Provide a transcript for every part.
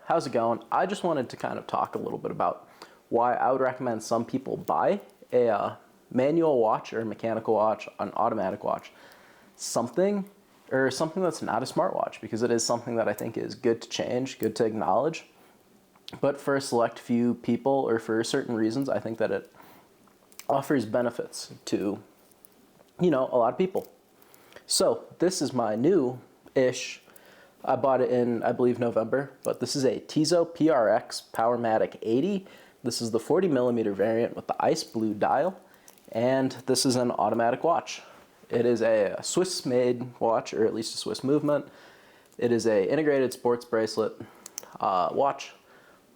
how's it going? I just wanted to kind of talk a little bit about why I would recommend some people buy a manual watch or mechanical watch, an automatic watch, something that's not a smartwatch, because it is something that I think is good to change, good to acknowledge. But for a select few people or for certain reasons, I think that it offers benefits to, a lot of people. So this is my new-ish, I bought it in, I believe, November, but this is a Tissot PRX Powermatic 80. This is the 40 millimeter variant with the ice blue dial, and this is an automatic watch. It is a Swiss-made watch, or at least a Swiss movement. It is a integrated sports bracelet watch,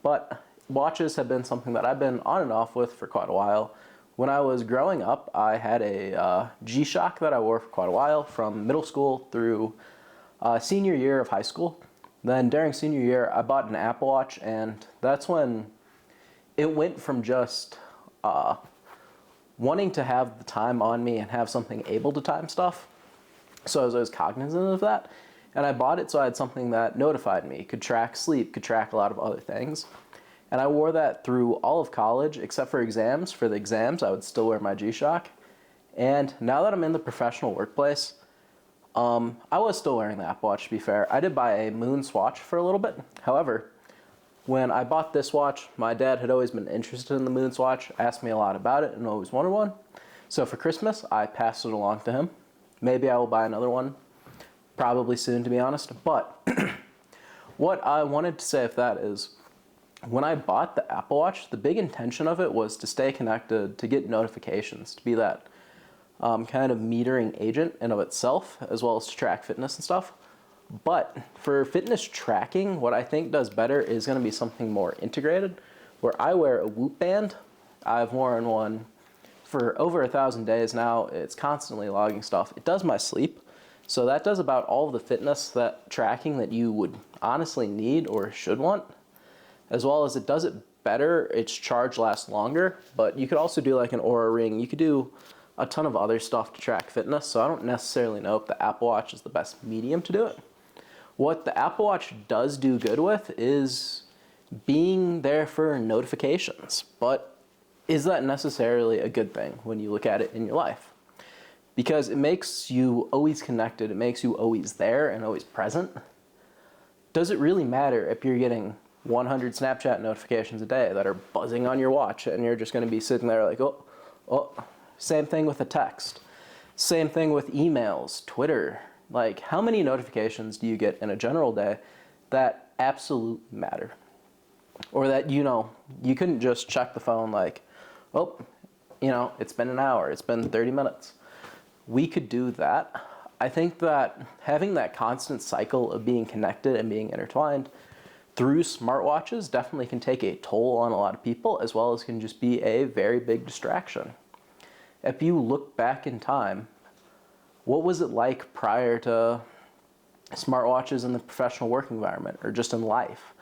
but watches have been something that I've been on and off with for quite a while. When I was growing up, I had a G-Shock that I wore for quite a while, from middle school through senior year of high school. Then during senior year, I bought an Apple Watch, and that's when it went from just wanting to have the time on me and have something able to time stuff. So I was always cognizant of that. And I bought it so I had something that notified me, could track sleep, could track a lot of other things. And I wore that through all of college, except for exams. For the exams, I would still wear my G-Shock. And now that I'm in the professional workplace, I was still wearing the Apple Watch, to be fair. I did buy a Moon Swatch for a little bit. However, when I bought this watch, my dad had always been interested in the Moon Swatch, asked me a lot about it, and always wanted one. So for Christmas, I passed it along to him. Maybe I will buy another one, probably soon, to be honest. But what I wanted to say with that is, when I bought the Apple Watch, the big intention of it was to stay connected, to get notifications, to be that kind of metering agent in of itself, as well as to track fitness and stuff. But for fitness tracking, what I think does better is going to be something more integrated, where I wear a Whoop band. I've worn one for over 1,000 days now. It's constantly logging stuff. It does my sleep. So that does about all of the fitness that tracking that you would honestly need or should want, as well as it does it better. Its charge lasts longer, but you could also do like an Oura Ring. You could do a ton of other stuff to track fitness, so I don't necessarily know if the Apple Watch is the best medium to do it. What the Apple Watch does do good with is being there for notifications, but is that necessarily a good thing when you look at it in your life? Because it makes you always connected, it makes you always there and always present. Does it really matter if you're getting 100 Snapchat notifications a day that are buzzing on your watch and you're just going to be sitting there like, oh. Same thing with a text. Same thing with emails, Twitter. Like, how many notifications do you get in a general day that absolute matter? Or that, you couldn't just check the phone like, it's been an hour, it's been 30 minutes. We could do that. I think that having that constant cycle of being connected and being intertwined through smartwatches definitely can take a toll on a lot of people, as well as can just be a very big distraction. If you look back in time, what was it like prior to smartwatches in the professional work environment or just in life?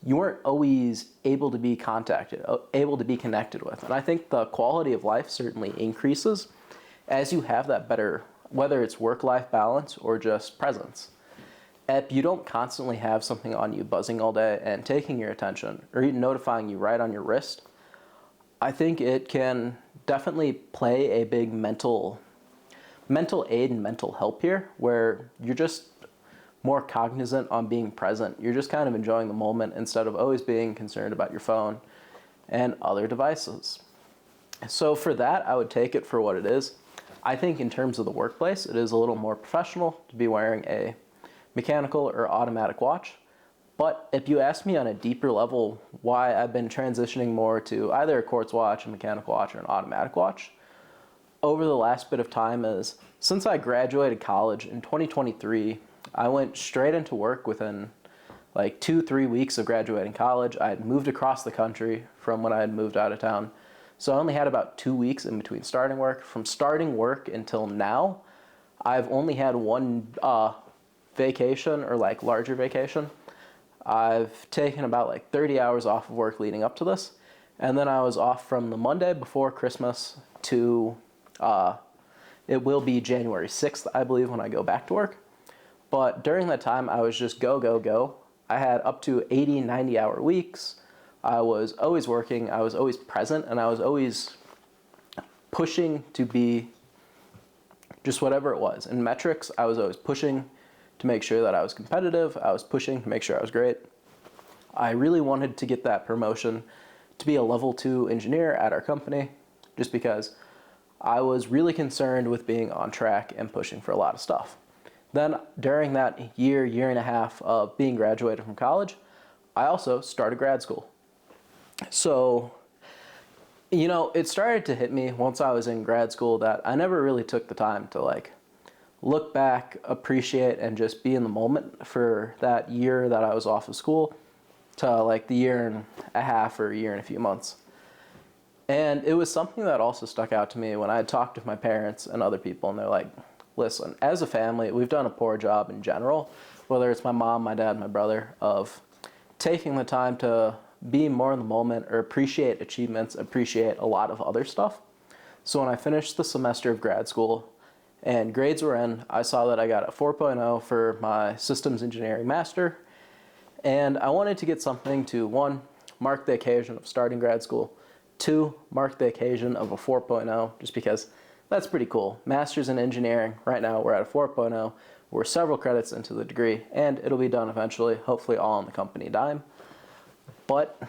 You weren't always able to be contacted, able to be connected with. And I think the quality of life certainly increases as you have that better, whether it's work-life balance or just presence. If you don't constantly have something on you buzzing all day and taking your attention or even notifying you right on your wrist, I think it can definitely play a big mental aid and mental help here, where you're just more cognizant on being present. You're just kind of enjoying the moment instead of always being concerned about your phone and other devices. So for that, I would take it for what it is. I think in terms of the workplace, it is a little more professional to be wearing a mechanical or automatic watch. But if you ask me on a deeper level why I've been transitioning more to either a quartz watch, a mechanical watch, or an automatic watch over the last bit of time is, since I graduated college in 2023, I went straight into work within like 2-3 weeks of graduating college. I had moved across the country from when I had moved out of town. So I only had about 2 weeks in between starting work. From starting work until now, I've only had one vacation, or like larger vacation. I've taken about like 30 hours off of work leading up to this. And then I was off from the Monday before Christmas to, it will be January 6th, I believe, when I go back to work. But during that time, I was just go, go, go. I had up to 80, 90-hour weeks. I was always working, I was always present, and I was always pushing to be just whatever it was. In metrics, I was always pushing to make sure that I was competitive. I was pushing to make sure I was great. I really wanted to get that promotion to be a level 2 engineer at our company, just because I was really concerned with being on track and pushing for a lot of stuff. Then during that year, year and a half of being graduated from college, I also started grad school. So, it started to hit me once I was in grad school that I never really took the time to look back, appreciate, and just be in the moment for that year that I was off of school to the year and a half or a year and a few months. And it was something that also stuck out to me when I had talked with my parents and other people, and they're like, listen, as a family, we've done a poor job in general, whether it's my mom, my dad, my brother, of taking the time to be more in the moment or appreciate achievements, appreciate a lot of other stuff. So when I finished the semester of grad school and grades were in, I saw that I got a 4.0 for my systems engineering master. And I wanted to get something to, 1, mark the occasion of starting grad school, 2, mark the occasion of a 4.0, just because that's pretty cool. Master's in engineering, right now we're at a 4.0. We're several credits into the degree, and it'll be done eventually, hopefully all on the company dime. But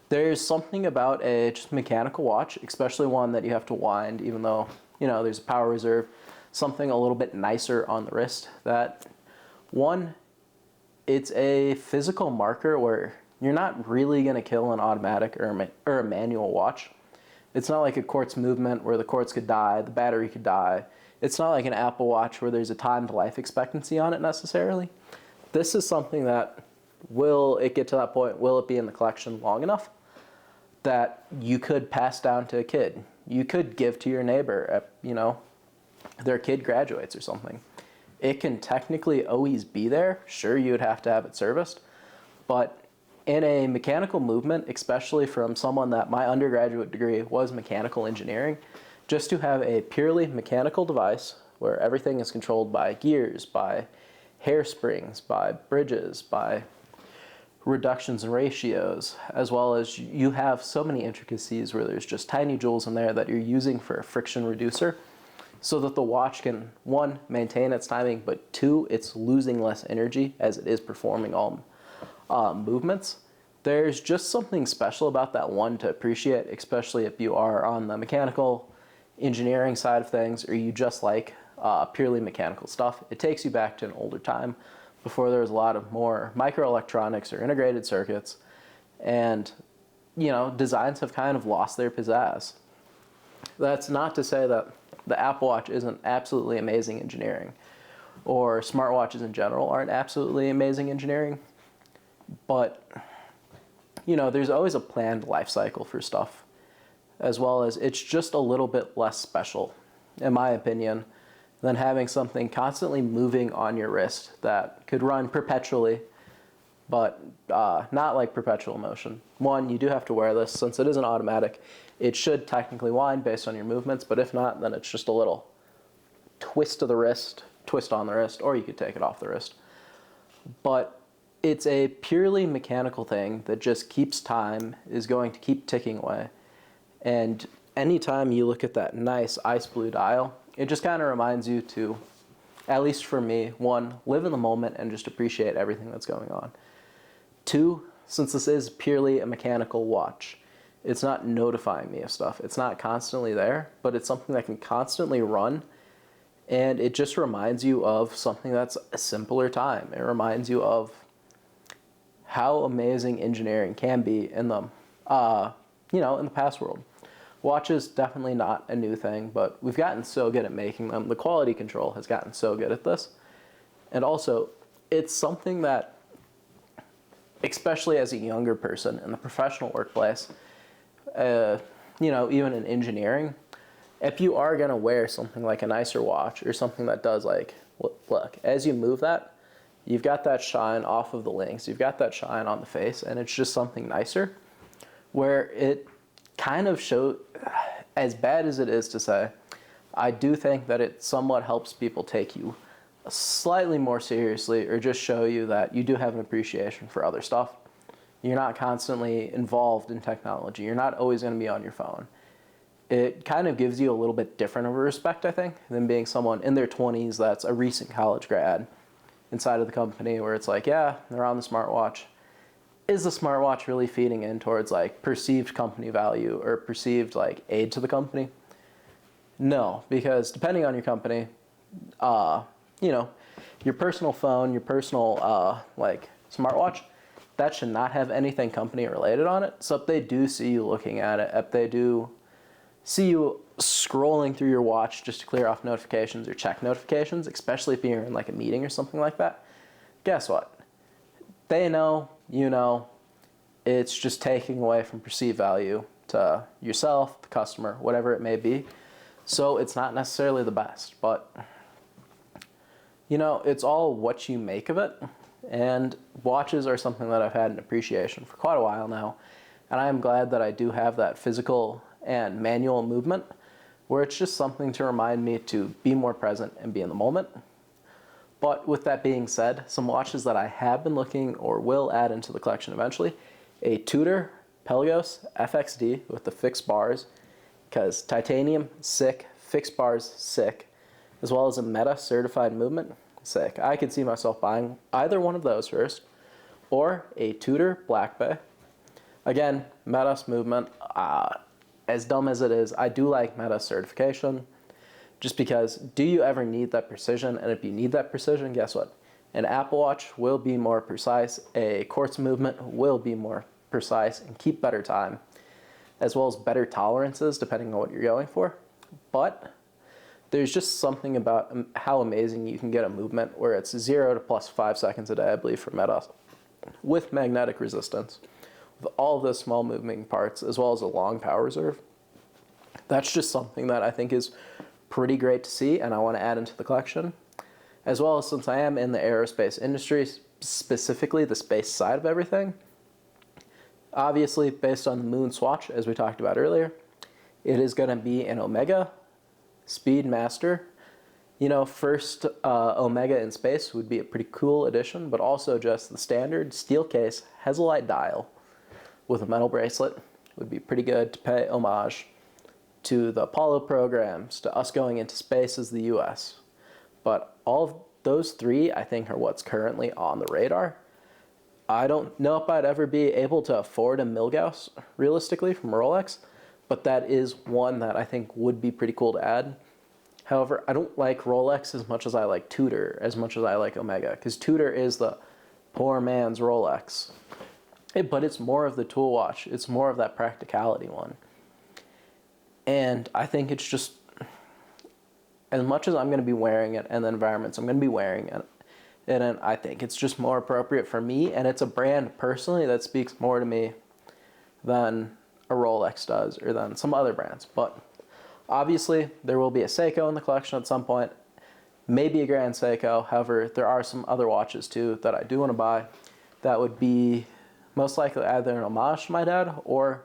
there's something about a just mechanical watch, especially one that you have to wind, even though, there's a power reserve, something a little bit nicer on the wrist, that, 1, it's a physical marker where you're not really going to kill an automatic or a manual watch. It's not like a quartz movement where the quartz could die, the battery could die. It's not like an Apple Watch where there's a timed life expectancy on it necessarily. This is something that, will it get to that point, will it be in the collection long enough that you could pass down to a kid? You could give to your neighbor at, their kid graduates or something. It can technically always be there. Sure, you would have to have it serviced, but in a mechanical movement, especially from someone that my undergraduate degree was mechanical engineering, just to have a purely mechanical device where everything is controlled by gears, by hairsprings, by bridges, by reductions and ratios, as well as you have so many intricacies where there's just tiny joules in there that you're using for a friction reducer so that the watch can, 1, maintain its timing, but 2, it's losing less energy as it is performing all movements. There's just something special about that one to appreciate, especially if you are on the mechanical engineering side of things or you just like purely mechanical stuff. It takes you back to an older time before there was a lot of more microelectronics or integrated circuits, and designs have kind of lost their pizzazz. That's not to say that the Apple Watch isn't absolutely amazing engineering, or smartwatches in general aren't absolutely amazing engineering, but there's always a planned life cycle for stuff, as well as it's just a little bit less special, in my opinion, than having something constantly moving on your wrist that could run perpetually, but not like perpetual motion. 1, you do have to wear this. Since it isn't automatic, it should technically wind based on your movements, but if not, then it's just a little twist of the wrist, twist on the wrist, or you could take it off the wrist. But it's a purely mechanical thing that just keeps time, is going to keep ticking away. And anytime you look at that nice ice blue dial, it just kind of reminds you to, at least for me, 1, live in the moment and just appreciate everything that's going on. 2, since this is purely a mechanical watch, it's not notifying me of stuff. It's not constantly there, but it's something that can constantly run, and it just reminds you of something that's a simpler time. It reminds you of how amazing engineering can be in the, in the past world. Watches, definitely not a new thing, but we've gotten so good at making them. The quality control has gotten so good at this. And also, it's something that, especially as a younger person in the professional workplace, even in engineering, if you are going to wear something like a nicer watch or something that does look, as you move that, you've got that shine off of the links, you've got that shine on the face, and it's just something nicer, where it kind of shows, as bad as it is to say, I do think that it somewhat helps people take you slightly more seriously or just show you that you do have an appreciation for other stuff. You're not constantly involved in technology. You're not always going to be on your phone. It kind of gives you a little bit different of a respect, I think, than being someone in their 20s that's a recent college grad inside of the company where it's like, yeah, they're on the smartwatch. Is the smartwatch really feeding in towards like perceived company value or perceived like aid to the company? No, because depending on your company, you know, your personal phone, your personal like smartwatch, that should not have anything company related on it. So if they do see you looking at it, if they do see you scrolling through your watch just to clear off notifications or check notifications, especially if you're in like a meeting or something like that, guess what? They know, you know, it's just taking away from perceived value to yourself, the customer, whatever it may be. So it's not necessarily the best, but you know, it's all what you make of it. And watches are something that I've had an appreciation for quite a while now. And I am glad that I do have that physical and manual movement where it's just something to remind me to be more present and be in the moment. But with that being said, some watches that I have been looking or will add into the collection eventually, a Tudor Pelagos FXD with the fixed bars, because titanium, sick, fixed bars, sick, as well as a Meta certified movement, sick. I could see myself buying either one of those first, or a Tudor Black Bay. Again, Meta movement, as dumb as it is, I do like Meta certification. Just because, do you ever need that precision? And if you need that precision, guess what? An Apple Watch will be more precise, a quartz movement will be more precise and keep better time, as well as better tolerances depending on what you're going for. But there's just something about how amazing you can get a movement where it's 0 to plus 5 seconds a day, I believe, for Meta, with magnetic resistance, with all of those small moving parts, as well as a long power reserve. That's just something that I think is pretty great to see, and I want to add into the collection. As well as, since I am in the aerospace industry, specifically the space side of everything, obviously based on the Moon Swatch, as we talked about earlier, it is going to be an Omega Speedmaster. You know, first Omega in space would be a pretty cool addition, but also just the standard steel case Hazelite dial with a metal bracelet would be pretty good to pay homage to the Apollo programs, to us going into space as the US. But all of those three, I think, are what's currently on the radar. I don't know if I'd ever be able to afford a Milgauss, realistically, from Rolex, but that is one that I think would be pretty cool to add. However, I don't like Rolex as much as I like Tudor, as much as I like Omega, because Tudor is the poor man's Rolex. But it's more of the tool watch. It's more of that practicality one. And I think it's just, as much as I'm going to be wearing it and the environments I'm going to be wearing it, and I think it's just more appropriate for me, and it's a brand personally that speaks more to me than a Rolex does or than some other brands. But obviously there will be a Seiko in the collection at some point, maybe a Grand Seiko. However, there are some other watches too that I do want to buy that would be most likely either an homage to my dad or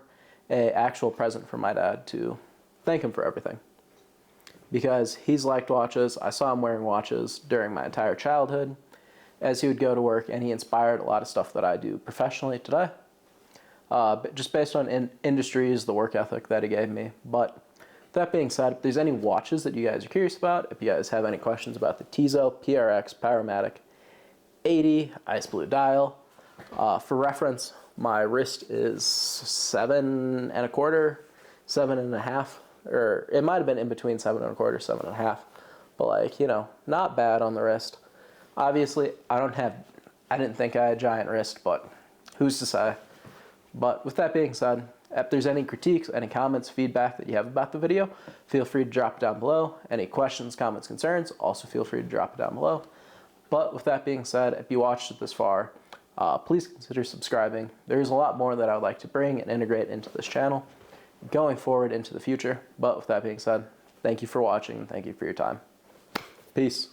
an actual present for my dad to thank him for everything. Because he's liked watches. I saw him wearing watches during my entire childhood as he would go to work, and he inspired a lot of stuff that I do professionally today. Just based on industries, the work ethic that he gave me. But that being said, if there's any watches that you guys are curious about, if you guys have any questions about the Tissot PRX Powermatic 80 ice blue dial, for reference, my wrist is 7 1/4, 7 1/2, or it might have been in between 7 1/4, 7 1/2, but like, you know, not bad on the wrist. Obviously, I didn't think I had a giant wrist, but who's to say? But with that being said, if there's any critiques, any comments, feedback that you have about the video, feel free to drop it down below. Any questions, comments, concerns, also feel free to drop it down below. But with that being said, if you watched it this far, please consider subscribing. There's a lot more that I would like to bring and integrate into this channel going forward into the future. But with that being said, thank you for watching. Thank you for your time. Peace.